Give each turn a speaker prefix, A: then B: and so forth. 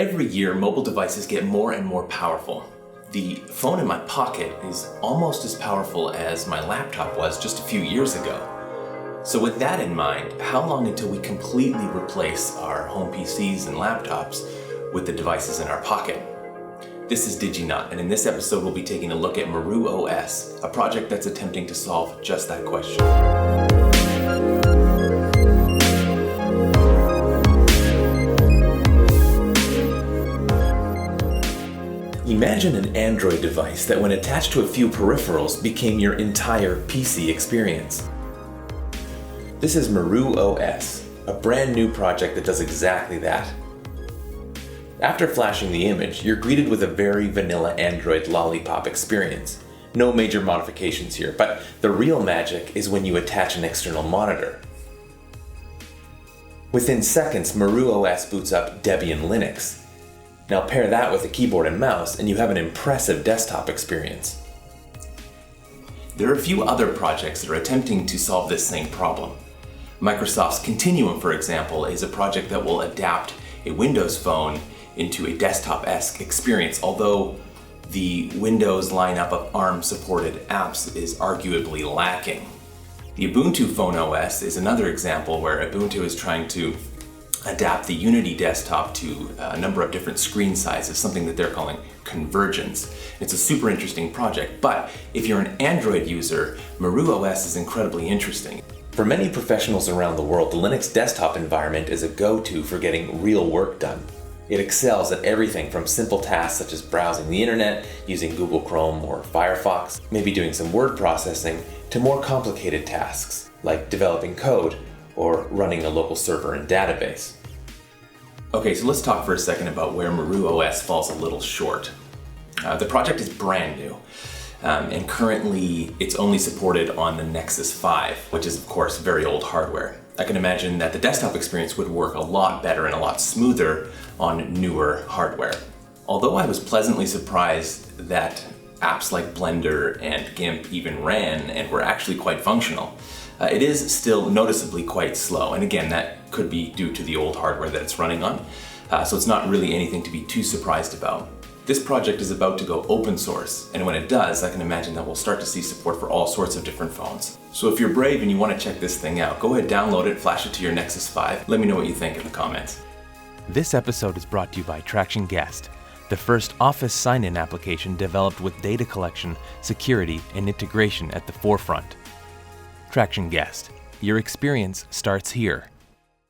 A: Every year, mobile devices get more and more powerful. The phone in my pocket is almost as powerful as my laptop was just a few years ago. So with that in mind, how long until we completely replace our home PCs and laptops with the devices in our pocket? This is DigiNut, and in this episode we'll be taking a look at Maru OS, a project that's attempting to solve just that question. Imagine an Android device that when attached to a few peripherals became your entire PC experience. This is Maru OS, a brand new project that does exactly that. After flashing the image, you're greeted with a very vanilla Android lollipop experience. No major modifications here, but the real magic is when you attach an external monitor. Within seconds, Maru OS boots up Debian Linux. Now pair that with a keyboard and mouse and you have an impressive desktop experience. There are a few other projects that are attempting to solve this same problem. Microsoft's Continuum, for example, is a project that will adapt a Windows phone into a desktop-esque experience, although the Windows lineup of ARM-supported apps is arguably lacking. The Ubuntu Phone OS is another example where Ubuntu is trying to adapt the Unity desktop to a number of different screen sizes, something that they're calling convergence. It's a super interesting project, but if you're an Android user, Maru OS is incredibly interesting. For many professionals around the world, the Linux desktop environment is a go-to for getting real work done. It excels at everything from simple tasks such as browsing the internet, using Google Chrome or Firefox, maybe doing some word processing, to more complicated tasks like developing code or running a local server and database. Okay, so let's talk for a second about where Maru OS falls a little short. The project is brand new, and currently it's only supported on the Nexus 5, which is of course very old hardware. I can imagine that the desktop experience would work a lot better and a lot smoother on newer hardware. Although I was pleasantly surprised that apps like Blender and GIMP even ran and were actually quite functional, it is still noticeably quite slow, and again, that could be due to the old hardware that it's running on, so it's not really anything to be too surprised about. This project is about to go open source, and when it does, I can imagine that we'll start to see support for all sorts of different phones. So if you're brave and you want to check this thing out, go ahead, download it, flash it to your Nexus 5. Let me know what you think in the comments.
B: This episode is brought to you by Traction Guest, the first Office sign-in application developed with data collection, security, and integration at the forefront. Traction Guest. Your experience starts here.